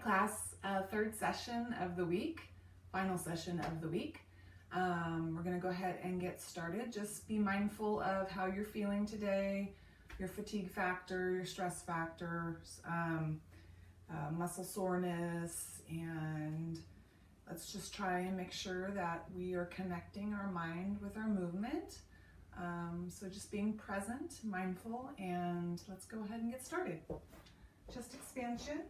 class, third session of the week, final session of the week. We're going to go ahead and get started. Just be mindful of how you're feeling today, your fatigue factor, your stress factors, muscle soreness, and let's just try and make sure that we are connecting our mind with our movement. So just being present, mindful, and let's go ahead and get started. Chest expansion.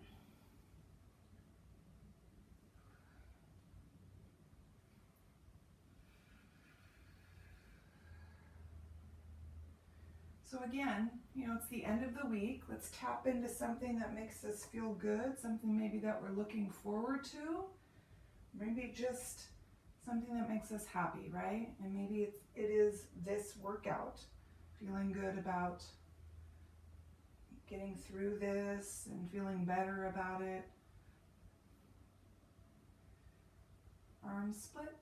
So again, it's the end of the week. Let's tap into something that makes us feel good, something maybe that we're looking forward to, maybe just something that makes us happy, right? And maybe it is this workout, feeling good about getting through this and feeling better about it. Arms split.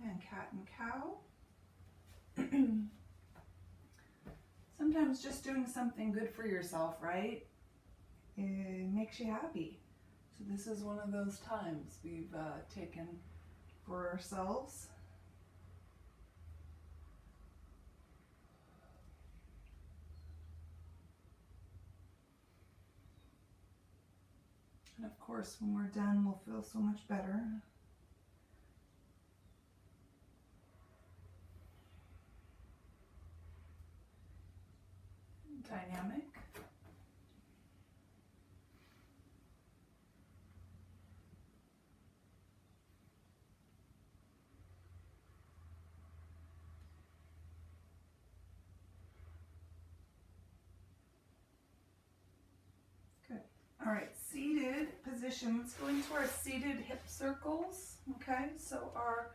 And cat and cow. Sometimes just doing something good for yourself, right? It makes you happy. So this is one of those times we've taken for ourselves. And of course, when we're done, we'll feel so much better. Dynamic. Good. All right, seated position. Let's go into our seated hip circles. Okay, so our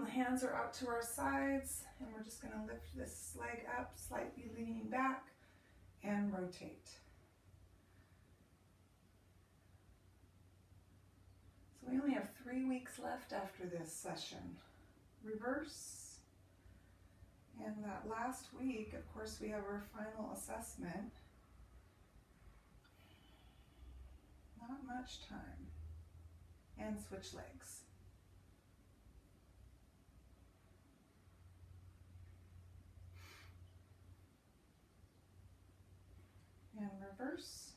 hands are out to our sides, and we're just going to lift this leg up, slightly leaning back, and rotate. So we only have 3 weeks left after this session. Reverse. And that last week, of course, we have our final assessment. Not much time. And switch legs. And reverse.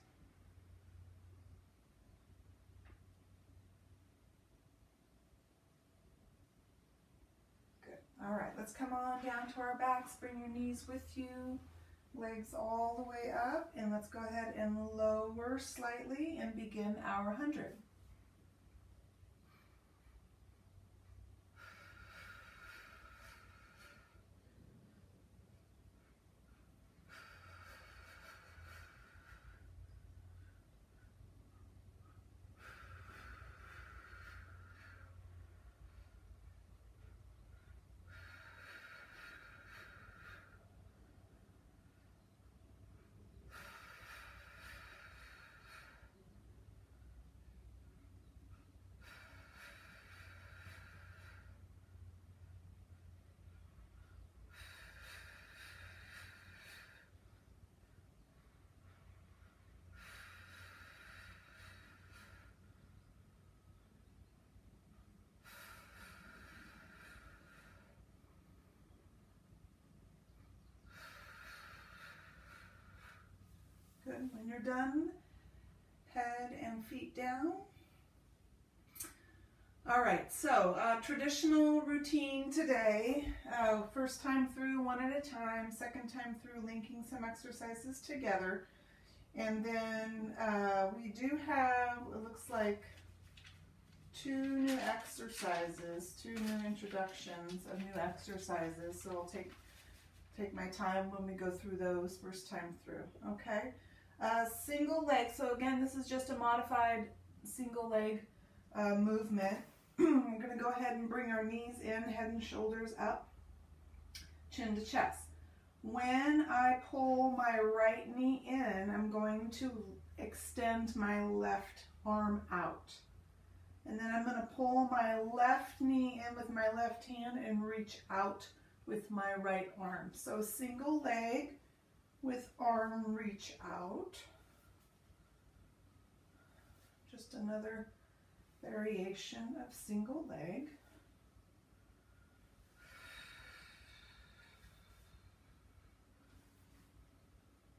Good. All right, let's come on down to our backs. Bring your knees with you. Legs all the way up. And let's go ahead and lower slightly and begin our 100. Good. When you're done, head and feet down. All right, so traditional routine today. First time through, one at a time. Second time through, linking some exercises together. And then we do have, it looks like, 2 new exercises, 2 new introductions of new exercises. So I'll take my time when we go through those first time through, okay? Single leg, so again, this is just a modified single leg movement. We're going to go ahead and bring our knees in, head and shoulders up, chin to chest. When I pull my right knee in, I'm going to extend my left arm out. And then I'm going to pull my left knee in with my left hand and reach out with my right arm. So single leg with arm reach out. Just another variation of single leg.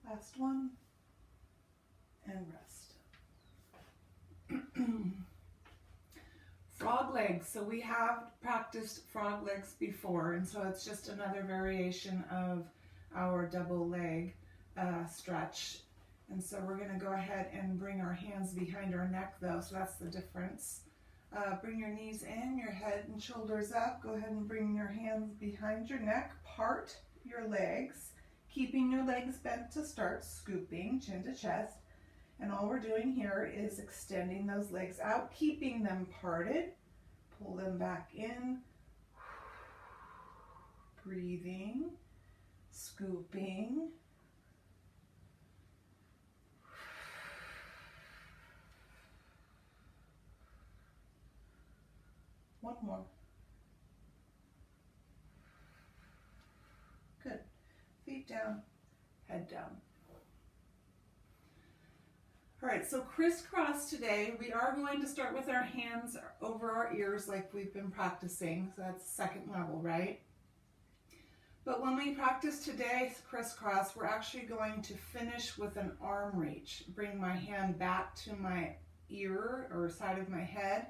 Last one, and rest. Frog legs. So we have practiced frog legs before, and so it's just another variation of our double leg stretch. And so we're going to go ahead and bring our hands behind our neck though, so that's the difference. Bring your knees in, your head and shoulders up. Go ahead and bring your hands behind your neck. Part your legs, keeping your legs bent to start, scooping chin to chest. And all we're doing here is extending those legs out, keeping them parted. Pull them back in. Breathing, scooping. One more. Good. Feet down, head down. All right, so crisscross today. We are going to start with our hands over our ears like we've been practicing. So that's second level, right? But when we practice today crisscross, we're actually going to finish with an arm reach. Bring my hand back to my ear or side of my head,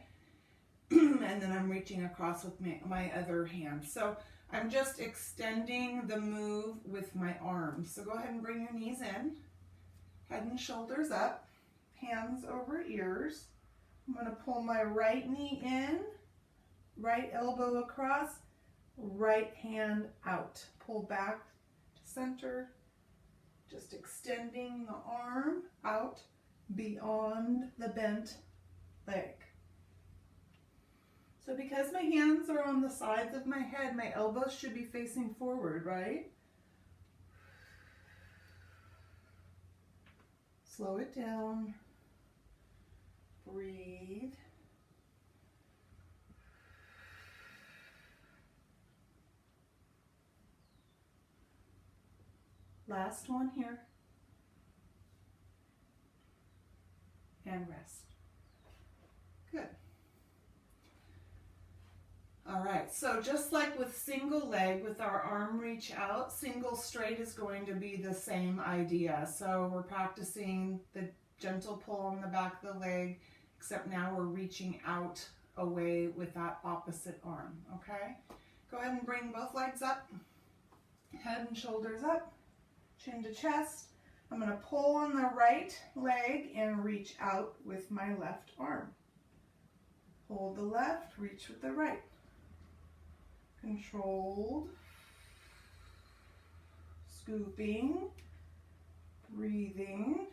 and then I'm reaching across with my other hand. So I'm just extending the move with my arms. So go ahead and bring your knees in, head and shoulders up, hands over ears. I'm going to pull my right knee in, right elbow across, right hand out. Pull back to center, just extending the arm out beyond the bent leg. So because my hands are on the sides of my head, my elbows should be facing forward, right? Slow it down. Breathe. Last one here. And rest. Good. All right, so just like with single leg, with our arm reach out, single straight is going to be the same idea. So we're practicing the gentle pull on the back of the leg, except now we're reaching out away with that opposite arm, okay? Go ahead and bring both legs up, head and shoulders up, chin to chest. I'm going to pull on the right leg and reach out with my left arm. Hold the left, reach with the right. Controlled, scooping, breathing.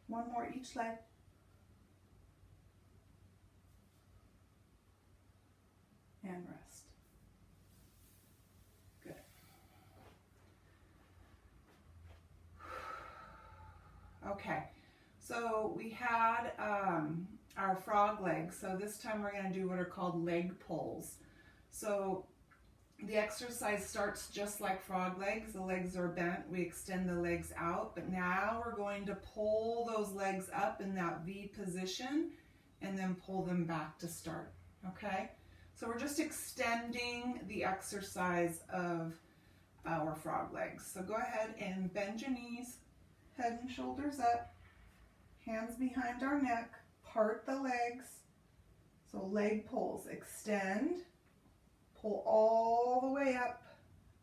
One more each leg. And rest. Good. Okay, so we had our frog legs. So this time we're going to do what are called leg pulls. So the exercise starts just like frog legs. The legs are bent. We extend the legs out, but now we're going to pull those legs up in that V position and then pull them back to start, okay? So we're just extending the exercise of our frog legs. So go ahead and bend your knees, head and shoulders up, hands behind our neck, part the legs. So leg pulls, extend, pull all the way up,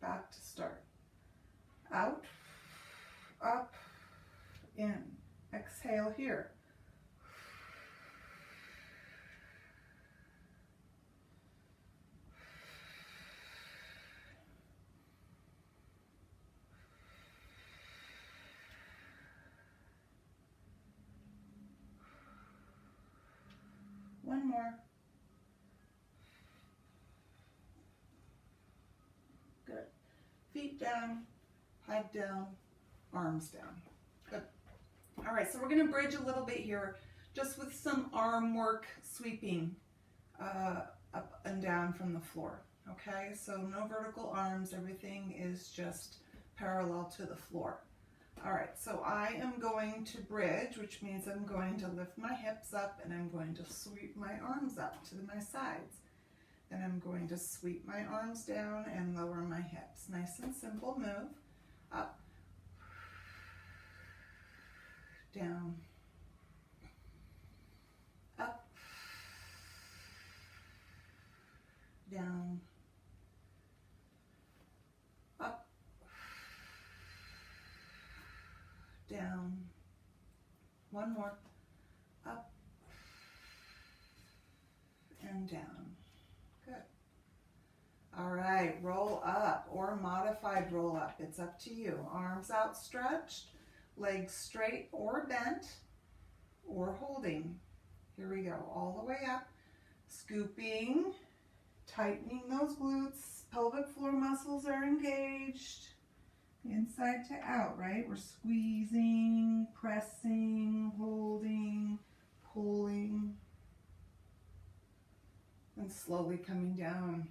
back to start. Out, up, in. Exhale here. One more. Good. Feet down, head down, arms down. Good. All right, so we're going to bridge a little bit here, just with some arm work sweeping up and down from the floor. Okay, so no vertical arms, everything is just parallel to the floor. All right, so I am going to bridge, which means I'm going to lift my hips up and I'm going to sweep my arms up to my sides. Then I'm going to sweep my arms down and lower my hips. Nice and simple move. Up, down, up, down, up, down. One more. Up and down. Good. All right, roll up or modified roll up. It's up to you. Arms outstretched, legs straight or bent or holding. Here we go, all the way up. Scooping, tightening those glutes. Pelvic floor muscles are engaged. Inside to out, right? We're squeezing, pressing, holding, pulling, and slowly coming down.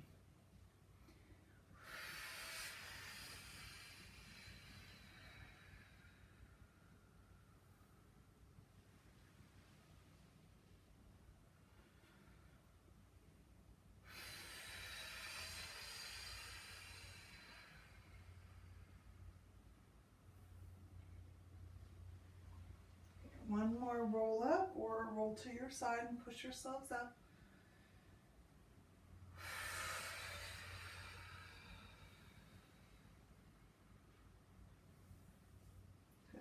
One more roll up or roll to your side and push yourselves up. Good.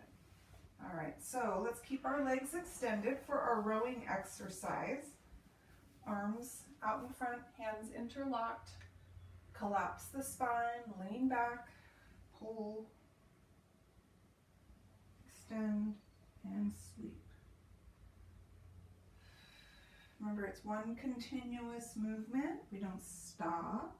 All right, so let's keep our legs extended for our rowing exercise. Arms out in front, hands interlocked. Collapse the spine, lean back, pull, extend, and sweep. Remember, it's one continuous movement. We don't stop.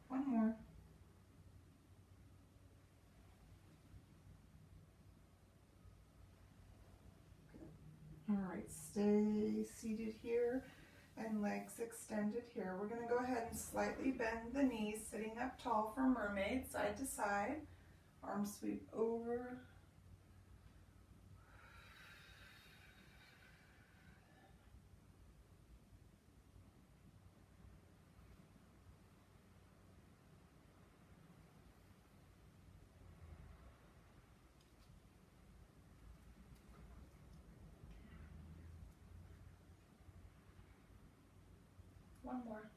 One more. All right, stay seated here and legs extended here. We're going to go ahead and slightly bend the knees, sitting up tall for mermaid, side to side. Arms sweep over. One more.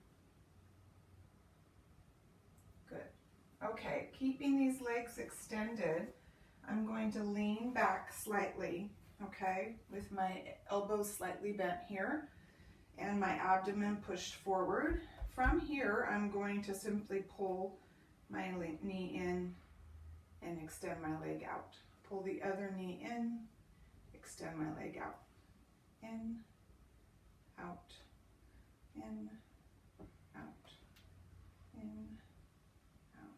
Good. Okay, keeping these legs extended, I'm going to lean back slightly, okay, with my elbows slightly bent here and my abdomen pushed forward. From here, I'm going to simply pull my knee in and extend my leg out. Pull the other knee in, extend my leg out. In, out, in, out, in, out.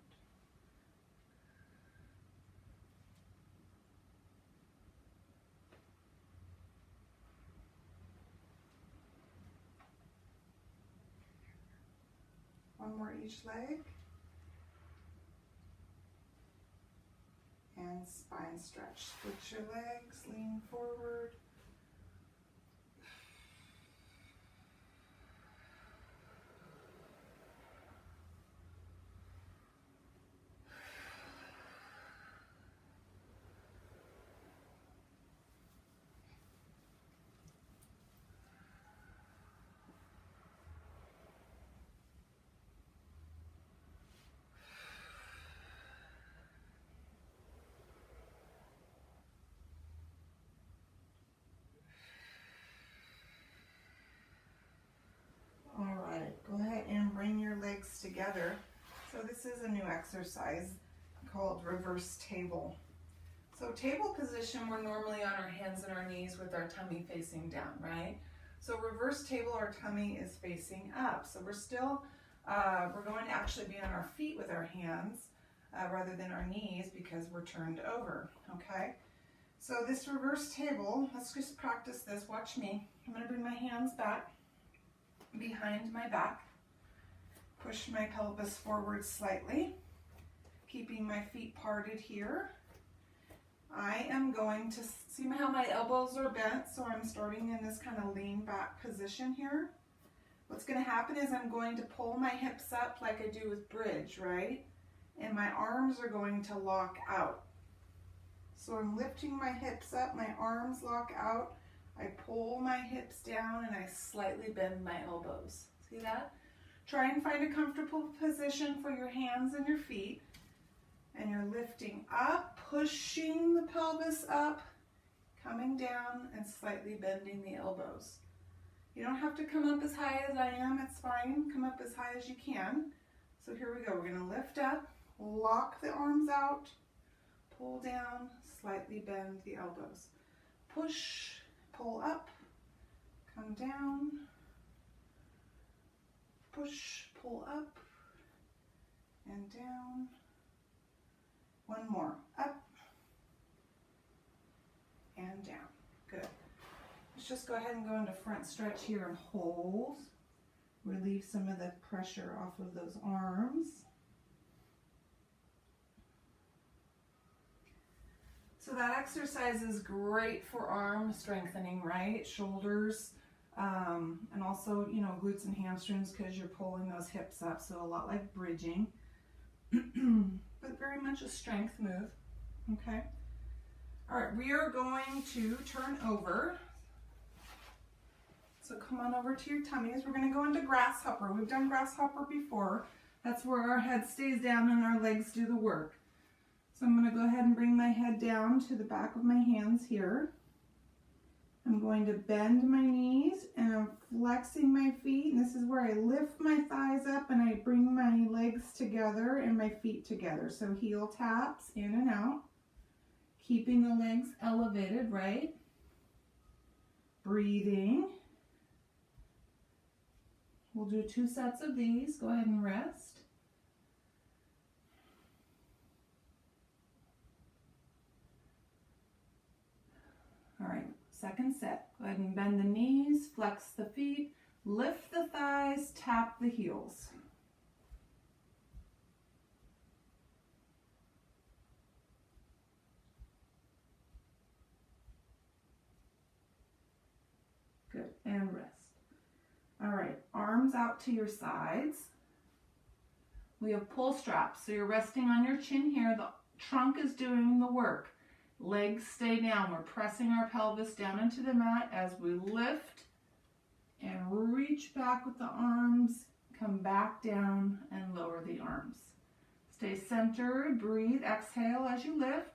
One more each leg. And spine stretch. Switch your legs, lean forward. together. So this is a new exercise called reverse table. So table position, we're normally on our hands and our knees with our tummy facing down, right? So reverse table, our tummy is facing up. So we're still, we're going to actually be on our feet with our hands rather than our knees because we're turned over, okay? So this reverse table, let's just practice this. Watch me. I'm going to bring my hands back behind my back. Push my pelvis forward slightly, keeping my feet parted here. I am going to, see how my elbows are bent, so I'm starting in this kind of lean back position here. What's going to happen is I'm going to pull my hips up like I do with bridge, right? And my arms are going to lock out. So I'm lifting my hips up, my arms lock out, I pull my hips down, and I slightly bend my elbows. See that? Try and find a comfortable position for your hands and your feet. And you're lifting up, pushing the pelvis up, coming down, and slightly bending the elbows. You don't have to come up as high as I am, it's fine. Come up as high as you can. So here we go, we're gonna lift up, lock the arms out, pull down, slightly bend the elbows. Push, pull up, come down, push, pull up, and down. One more, up and down. Good. Let's just go ahead and go into front stretch here and hold. Relieve some of the pressure off of those arms. So that exercise is great for arm strengthening, right? Shoulders, and also, you know, glutes and hamstrings because you're pulling those hips up, so a lot like bridging. But very much a strength move, okay? All right, we are going to turn over. So come on over to your tummies. We're gonna go into grasshopper. We've done grasshopper before. That's where our head stays down and our legs do the work. So I'm gonna go ahead and bring my head down to the back of my hands here. I'm going to bend my knees and I'm flexing my feet. And this is where I lift my thighs up and I bring my legs together and my feet together. So heel taps in and out, keeping the legs elevated, right? Breathing. We'll do 2 sets of these. Go ahead and rest. All right. Second set, go ahead and bend the knees, flex the feet, lift the thighs, tap the heels. Good, and rest. All right, arms out to your sides. We have pull straps, so you're resting on your chin here. The trunk is doing the work. Legs stay down. We're pressing our pelvis down into the mat as we lift and reach back with the arms, come back down and lower the arms. Stay centered, breathe, exhale as you lift.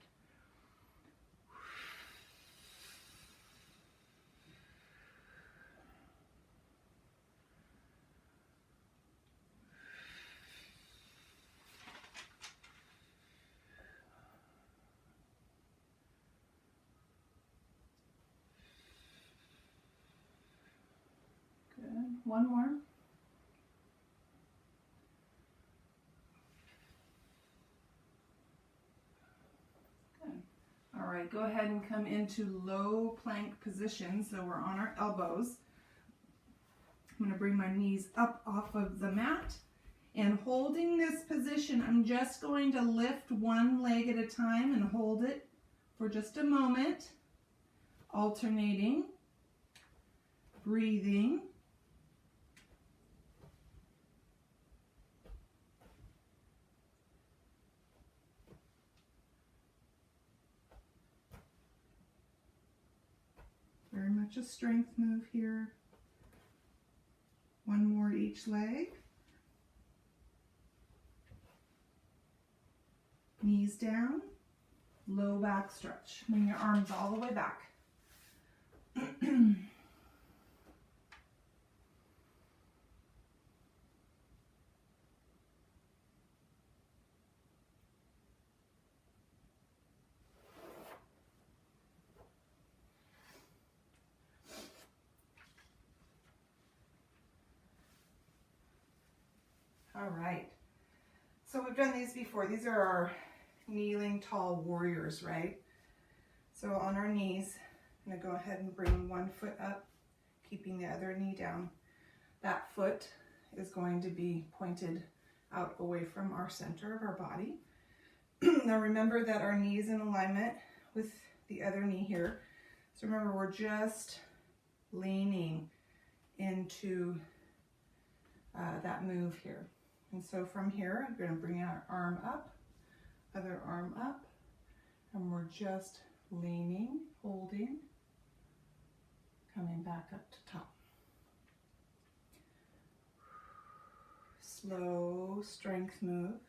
One more. Good. All right, go ahead and come into low plank position. So we're on our elbows. I'm going to bring my knees up off of the mat. And holding this position, I'm just going to lift one leg at a time and hold it for just a moment. Alternating. Breathing. Very much a strength move here. One more each leg. Knees down, low back stretch. Bring your arms all the way back. All right. So we've done these before. These are our kneeling tall warriors, right? So on our knees, I'm going to go ahead and bring one foot up, keeping the other knee down. That foot is going to be pointed out away from our center of our body. Now remember that our knee is in alignment with the other knee here. So remember, we're just leaning into that move here. And so from here, I'm going to bring our arm up, other arm up, and we're just leaning, holding, coming back up to top. Slow strength move.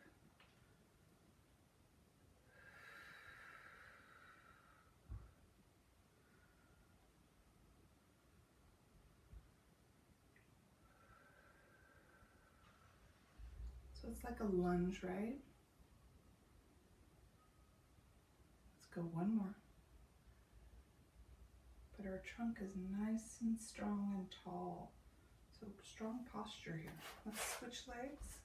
So it's like a lunge, right? Let's go one more. But our trunk is nice and strong and tall. So strong posture here. Let's switch legs.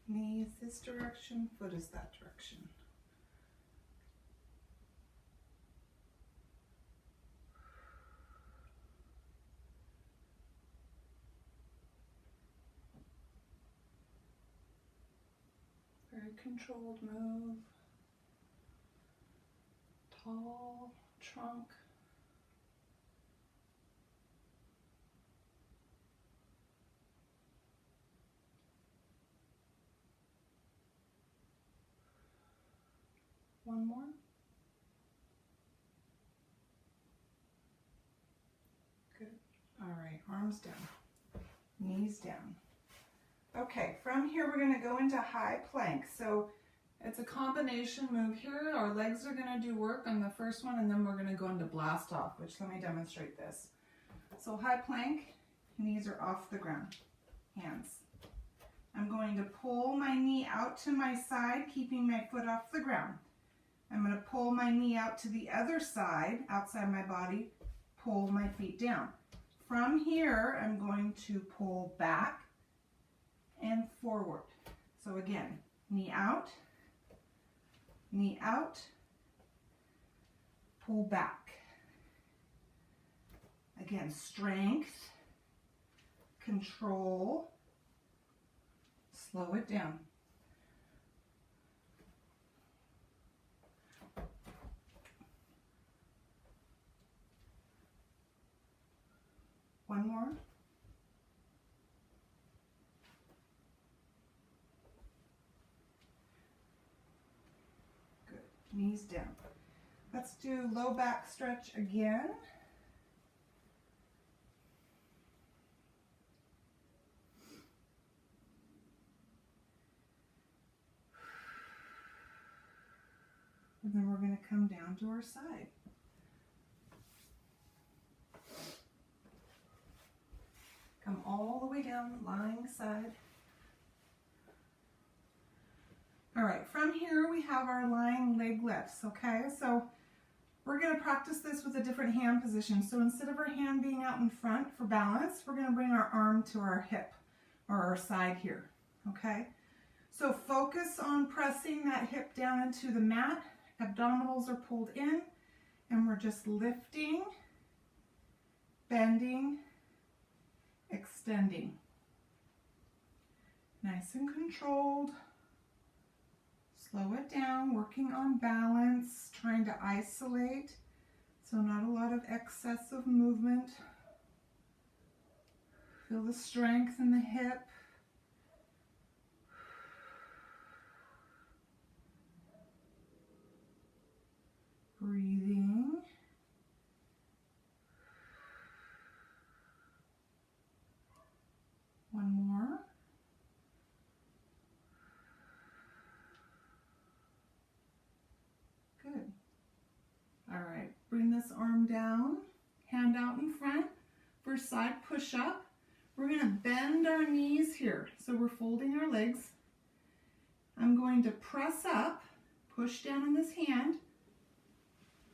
Knee is this direction, foot is that direction. Very controlled move. Tall trunk. One more. Good. All right, arms down, knees down. Okay, from here we're going to go into high plank. So it's a combination move here. Our legs are going to do work on the first one, and then we're going to go into blast off, which let me demonstrate this. So high plank, knees are off the ground, hands. I'm going to pull my knee out to my side, keeping my foot off the ground. I'm going to pull my knee out to the other side, outside my body, pull my feet down. From here, I'm going to pull back and forward. So again, knee out, pull back. Again, strength, control, slow it down. One more. Good. Knees down. Let's do low back stretch again. And then we're going to come down to our side. Come all the way down, lying side. All right, from here we have our lying leg lifts, okay? So we're going to practice this with a different hand position. So instead of our hand being out in front for balance, we're going to bring our arm to our hip or our side here, okay? So focus on pressing that hip down into the mat. Abdominals are pulled in, and we're just lifting, bending, extending. Nice and controlled. Slow it down, working on balance, trying to isolate, so not a lot of excessive movement. Feel the strength in the hip. Breathing. One more. Good. All right, bring this arm down, hand out in front for side push-up. We're going to bend our knees here. So we're folding our legs. I'm going to press up, push down on this hand,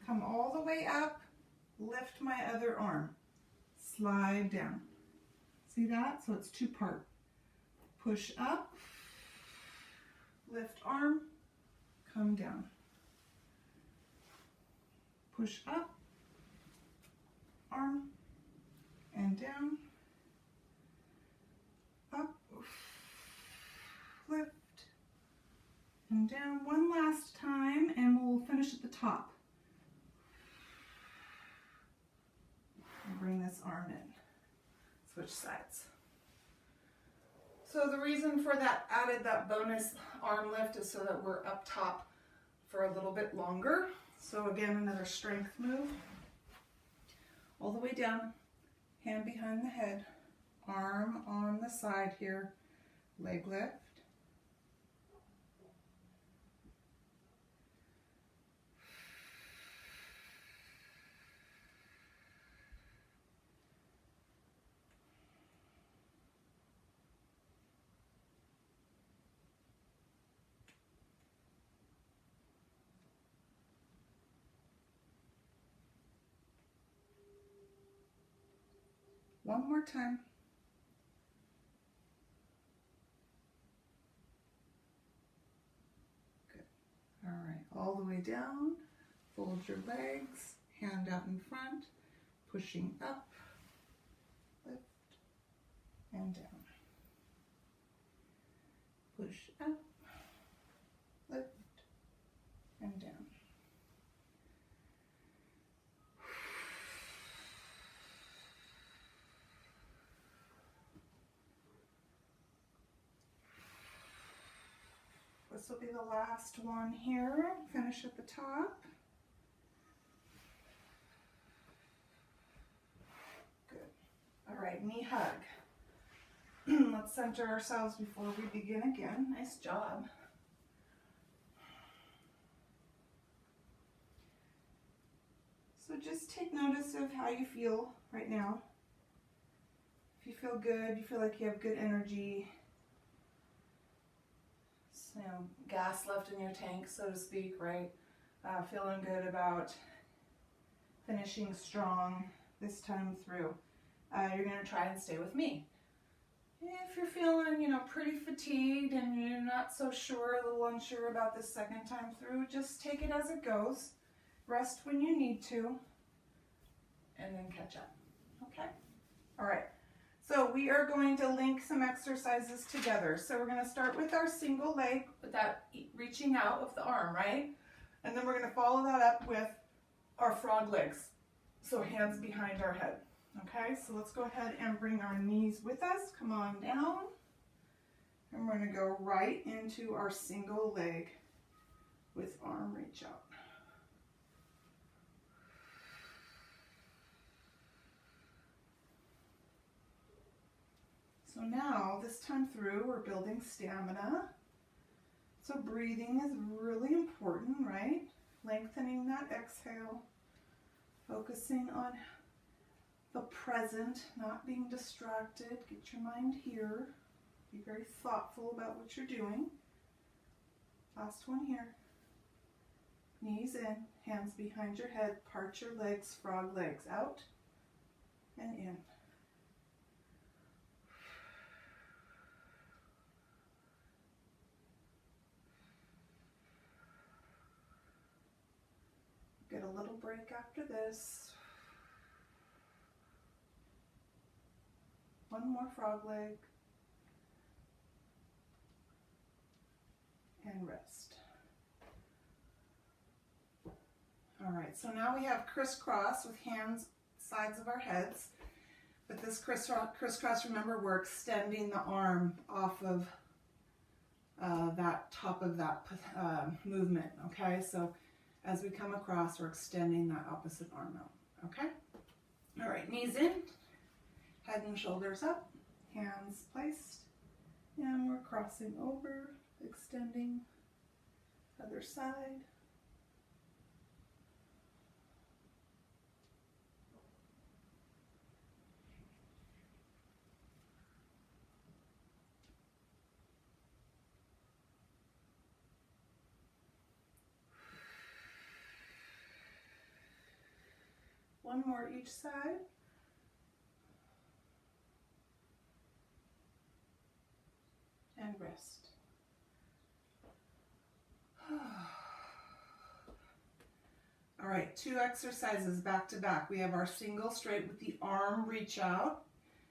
come all the way up, lift my other arm, slide down, See that? So it's two-part. Push up, lift arm, come down. Push up, arm, and down. Up, lift, and down. One last time, and we'll finish at the top. And bring this arm in. Switch sides. So the reason for that that bonus arm lift is so that we're up top for a little bit longer. So again, another strength move. All the way down, hand behind the head, arm on the side here, leg lift. One more time. Good. All right, all the way down. Fold your legs, hand out in front, pushing up, lift, and down. Push up, lift, and down. This will be the last one here. Finish at the top. Good. All right, knee hug. Let's center ourselves before we begin again. Nice job. So just take notice of how you feel right now. If you feel good, you feel like you have good energy, gas left in your tank, so to speak, right? Feeling good about finishing strong this time through. You're going to try and stay with me. If you're feeling, pretty fatigued and you're not so sure, a little unsure about this second time through, just take it as it goes. Rest when you need to, and then catch up. Okay? All right. So we are going to link some exercises together. So we're going to start with our single leg without reaching out of the arm, right? And then we're going to follow that up with our frog legs. So hands behind our head. Okay, so let's go ahead and bring our knees with us. Come on down. And we're going to go right into our single leg with arm reach out. So now, this time through, we're building stamina. So breathing is really important, right? Lengthening that exhale, focusing on the present, not being distracted. Get your mind here. Be very thoughtful about what you're doing. Last one here. Knees in, hands behind your head, part your legs, frog legs out and in. Get a little break after this. One more frog leg. And rest. All right, so now we have crisscross with hands sides of our heads. But this crisscross, remember, we're extending the arm off of that top of that movement, okay? So as we come across, we're extending that opposite arm out, okay? All right, knees in, head and shoulders up, hands placed, and we're crossing over, extending, other side. One more each side. and wrist. All right, 2 exercises back to back. We have our single straight with the arm reach out,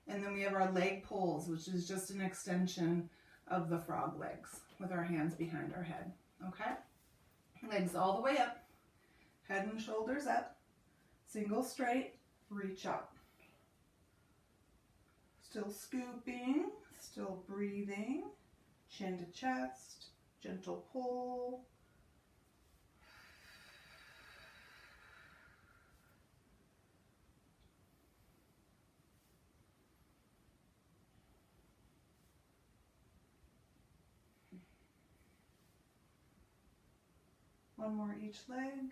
and then we have our leg pulls, which is just an extension of the frog legs with our hands behind our head, okay? Legs all the way up, head and shoulders up, single straight, reach out. Still scooping, still breathing, chin to chest, gentle pull. One more each leg.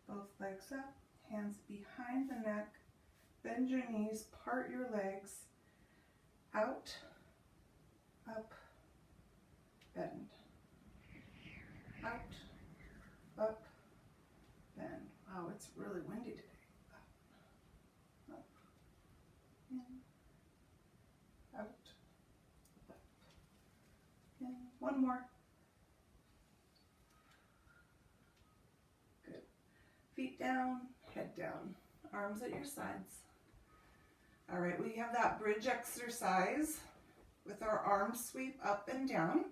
Both legs up, hands behind the neck, bend your knees, part your legs, out, up, bend, out, up, bend. Wow, it's really windy today. Up, in, out, up, in. One more. Good. Feet down, head down, arms at your sides. All right, we have that bridge exercise with our arms sweep up and down,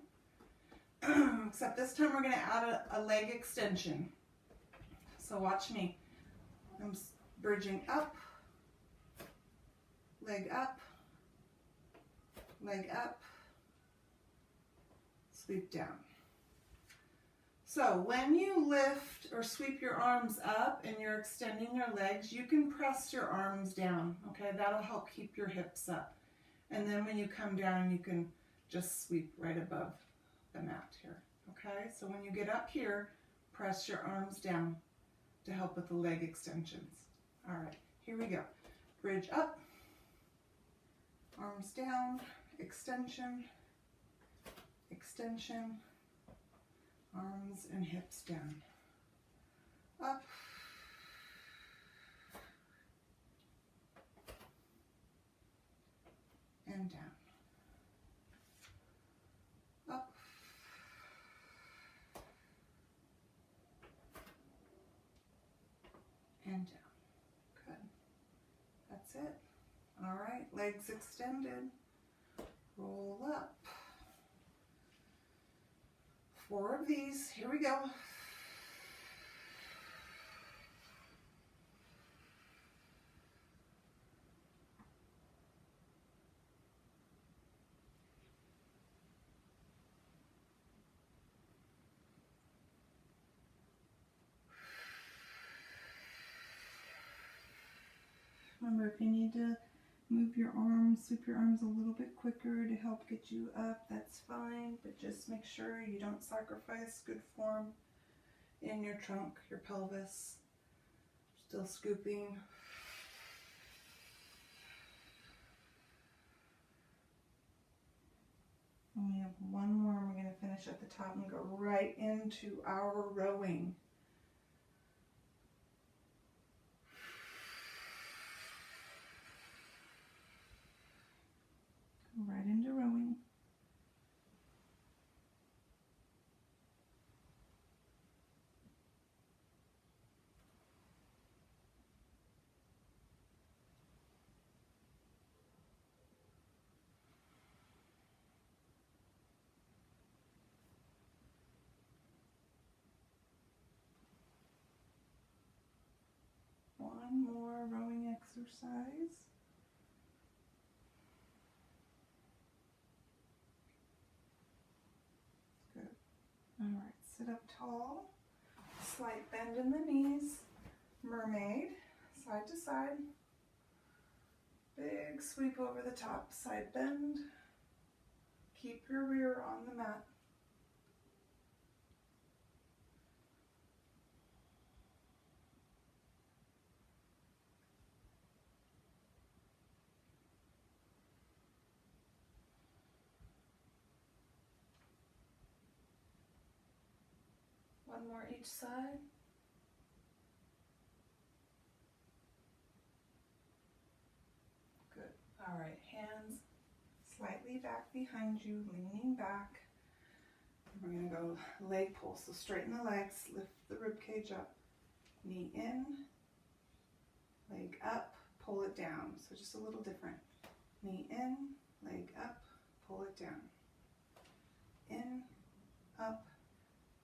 except this time we're going to add a leg extension. So watch me. I'm bridging up, leg up, sweep down. So when you lift or sweep your arms up and you're extending your legs, you can press your arms down, okay? That'll help keep your hips up. And then when you come down, you can just sweep right above the mat here, okay? So when you get up here, press your arms down to help with the leg extensions. All right, here we go. Bridge up, arms down, extension, extension, arms and hips down, up, and down, up, and down. Good. That's it. All right, legs extended. Roll up. 4 of these. Here we go. Remember, if you need to move your arms, sweep your arms a little bit quicker to help get you up, that's fine, but just make sure you don't sacrifice good form in your trunk, your pelvis. Still scooping. And we have one more, and we're going to finish at the top and go right into our rowing. Right into rowing. One more rowing exercise. Good. All right, sit up tall, slight bend in the knees, mermaid, side to side, big sweep over the top, side bend, keep your rear on the mat. One more each side. All right, hands slightly back behind you, leaning back. We're going to go leg pull. So straighten the legs, lift the rib cage up, knee in, leg up, pull it down. So just a little different. Knee in, leg up, pull it down. In, up,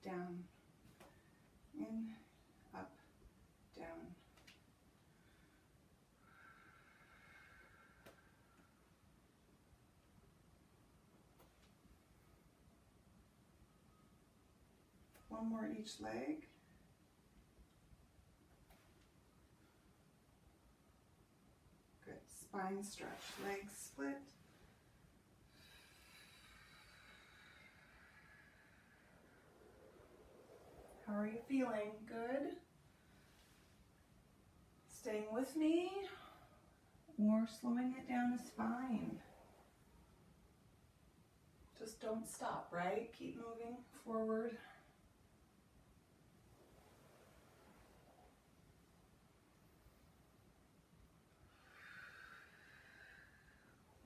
down. In, up, down. One more each leg. Good. Spine stretch, legs split. How are you feeling? Good? Staying with me or slowing it down is fine. Just don't stop, right? Keep moving forward.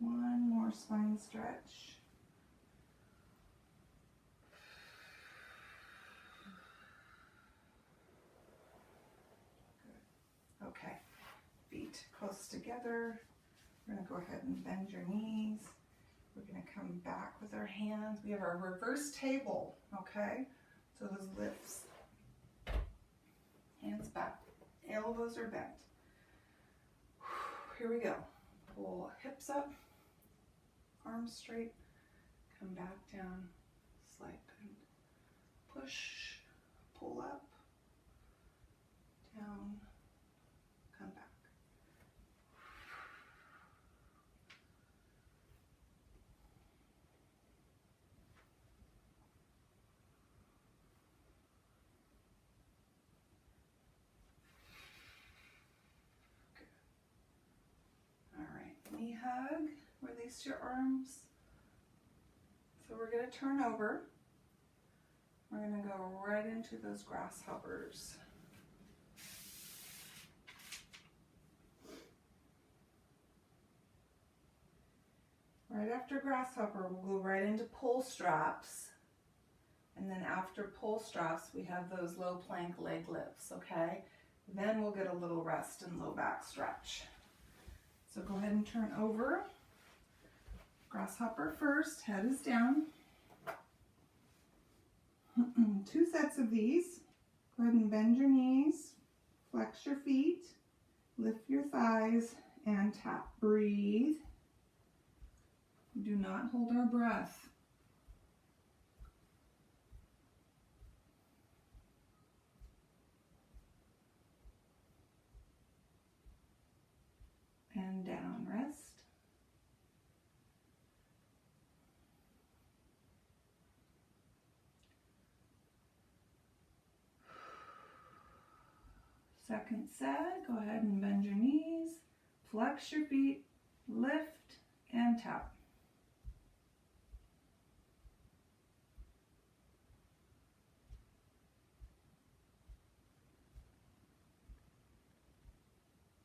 One more spine stretch. Good. Okay, feet close together. We're going to go ahead and bend your knees. We're going to come back with our hands. We have our reverse table, okay? So those lifts, hands back, elbows are bent. Here we go. Pull hips up, arms straight, come back down, slight bend. Push, pull up, down, come back. Knee hug, release your arms. So we're going to turn over. We're going to go right into those grasshoppers. Right after grasshopper, we'll go right into pull straps. And then after pull straps, we have those low plank leg lifts, okay? Then we'll get a little rest and low back stretch. So go ahead and turn over. Grasshopper first, head is down. 2 sets of these. Go ahead and bend your knees, flex your feet, lift your thighs, and tap. Breathe. Do not hold our breath. And down, rest. Second set, go ahead and bend your knees, flex your feet, lift, and tap.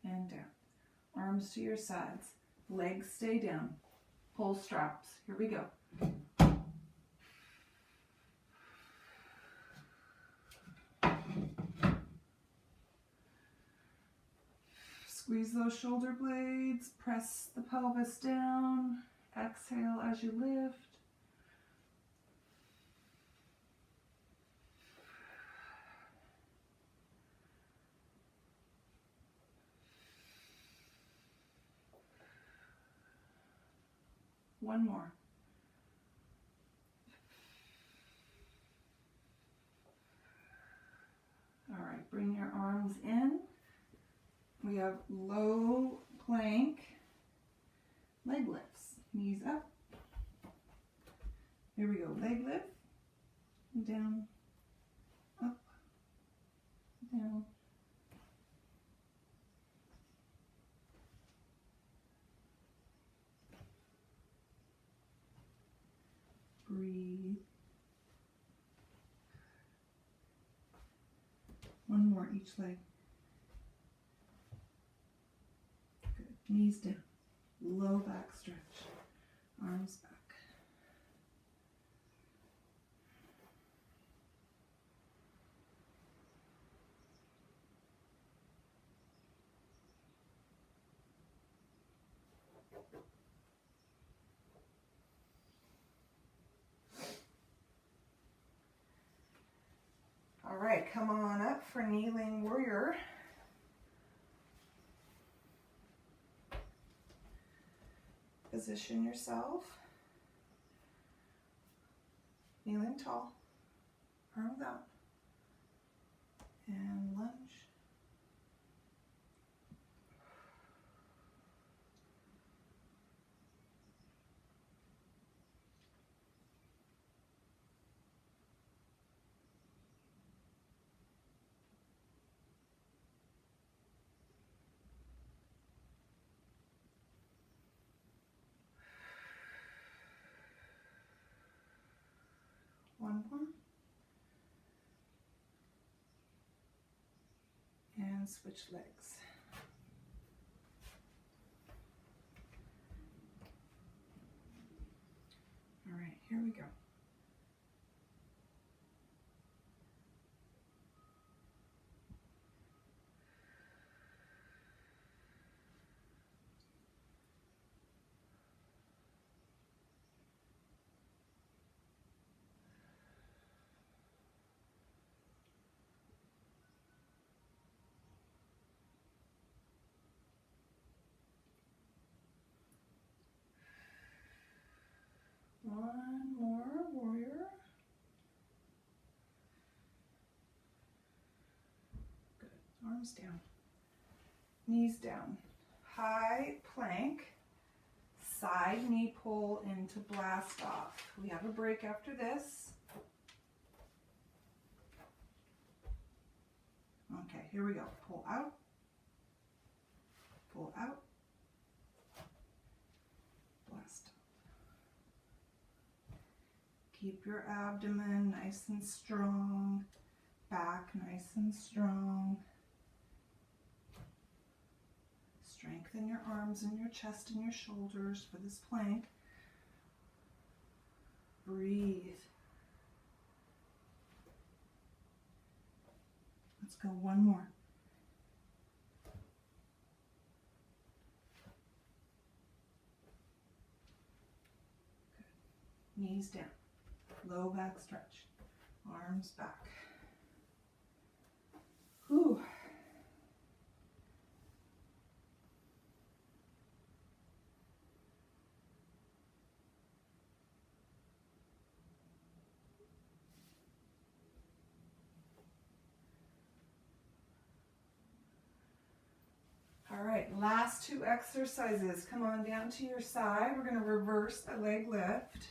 And down. Arms to your sides, legs stay down, pull straps. Here we go. Squeeze those shoulder blades, press the pelvis down, exhale as you lift. One more. All right, bring your arms in. We have low plank leg lifts. Knees up. Here we go. Leg lift. Down. Up. Down. Breathe. One more each leg. Good. Knees down. Low back stretch. Arms back. All right, come on up for kneeling warrior. Position yourself. Kneeling tall. Arms out. And lunge. One more. And switch legs. All right, here we go. One more warrior. Good. Arms down. Knees down. High plank. Side knee pull into blast off. We have a break after this. Okay, here we go. Pull out. Pull out. Blast. Keep your abdomen nice and strong. Back nice and strong. Strengthen your arms and your chest and your shoulders for this plank. Breathe. Let's go one more. Good. Knees down. Low back stretch. Arms back. Whew. All right, last two exercises. Come on down to your side. We're going to reverse the leg lift.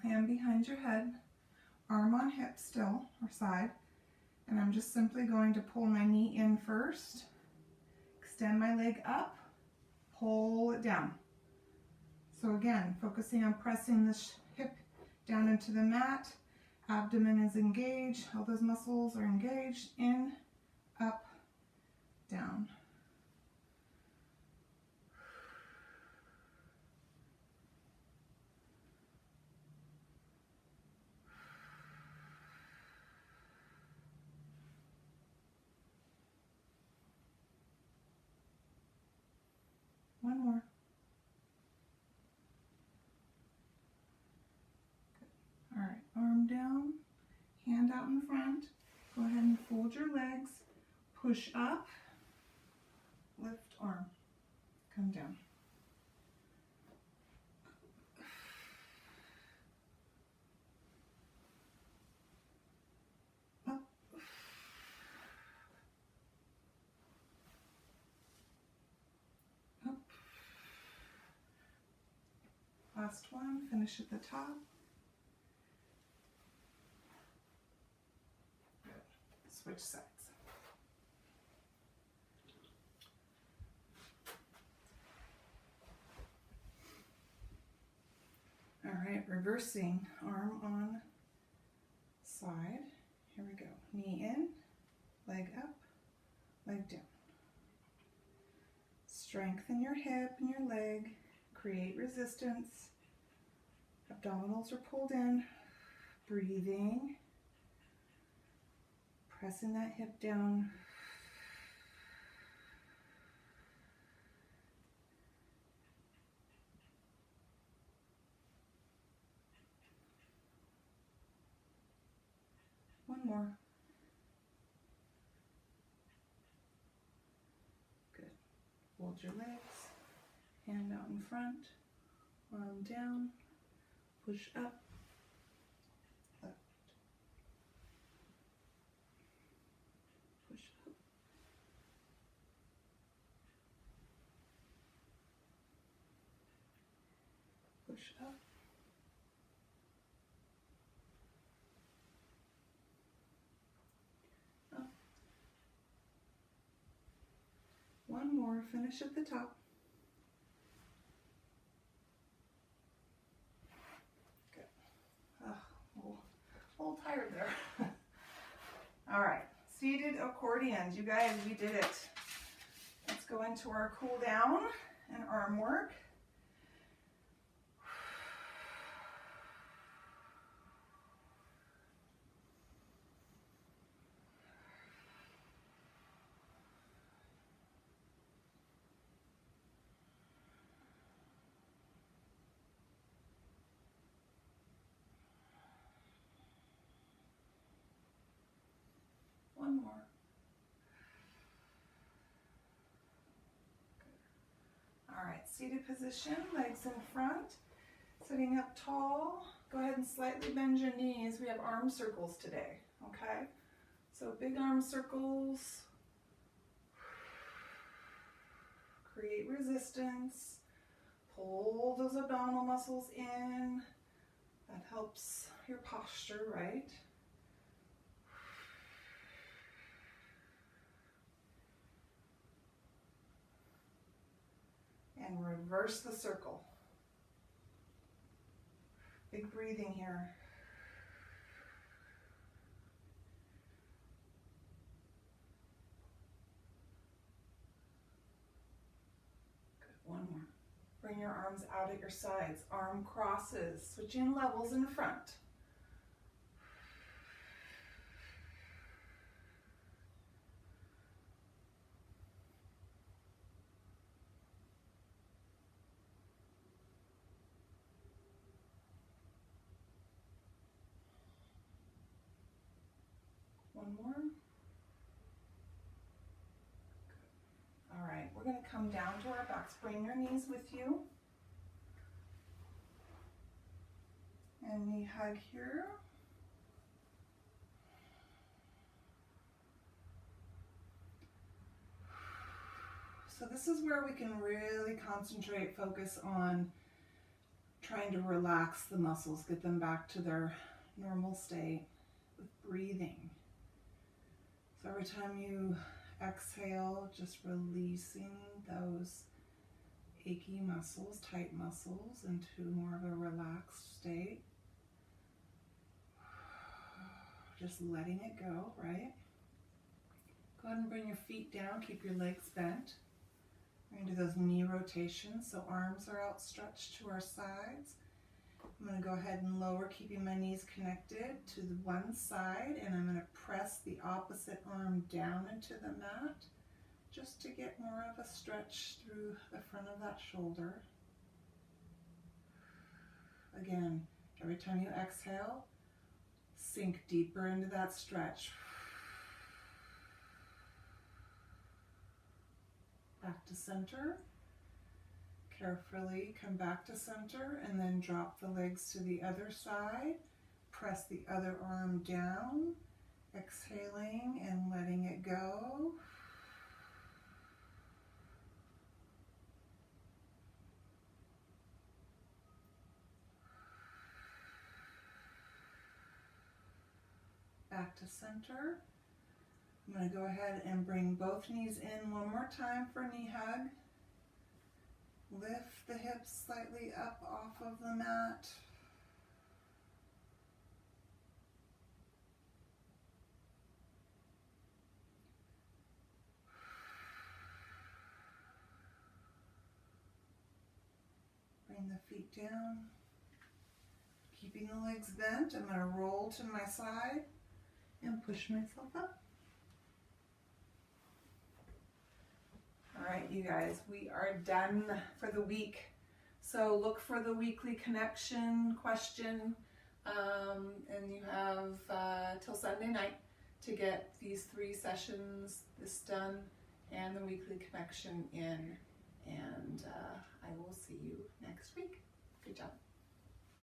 Hand behind your head, arm on hip still, or side. And I'm just simply going to pull my knee in first, extend my leg up, pull it down. So again, focusing on pressing the hip down into the mat. Abdomen is engaged, all those muscles are engaged. In, up, down. One more. Good. All right, arm down, hand out in front. Go ahead and fold your legs. Push up, lift arm, come down. Up. Up. Last one, finish at the top. Good. Switch sides. All right, reversing, arm on side. Here we go. Knee in, leg up, leg down. Strengthen your hip and your leg. Create resistance. Abdominals are pulled in. Breathing. Pressing that hip down. One more. Good. Fold your legs. Hand out in front. Arm down. Push up. Left. Push up. Push up. Up. One more. Finish at the top. Good. A little tired there. All right. Seated accordions. You guys, we did it. Let's go into our cool down and arm work. One more. Good. All right, seated position, legs in front, sitting up tall. Go ahead and slightly bend your knees. We have arm circles today, okay? So big arm circles. Create resistance. Pull those abdominal muscles in. That helps your posture, right? And reverse the circle. Big breathing here. Good. One more. Bring your arms out at your sides. Arm crosses. Switching levels in front. One more. Good. All right, we're going to come down to our backs. Bring your knees with you. And knee hug here. So this is where we can really concentrate, focus on trying to relax the muscles, get them back to their normal state with breathing. So every time you exhale, just releasing those achy muscles, tight muscles into more of a relaxed state. Just letting it go, right? Go ahead and bring your feet down, keep your legs bent. We're going to do those knee rotations, so arms are outstretched to our sides. I'm going to go ahead and lower, keeping my knees connected to the one side, and I'm going to press the opposite arm down into the mat just to get more of a stretch through the front of that shoulder. Again, every time you exhale, sink deeper into that stretch. Back to center. Carefully come back to center and then drop the legs to the other side. Press the other arm down, exhaling and letting it go. Back to center. I'm going to go ahead and bring both knees in one more time for a knee hug. Lift the hips slightly up off of the mat. Bring the feet down. Keeping the legs bent, I'm going to roll to my side and push myself up. All right, you guys, we are done for the week. So look for the weekly connection question, and you have till Sunday night to get these 3 sessions, this done, and the weekly connection in. And I will see you next week. Good job.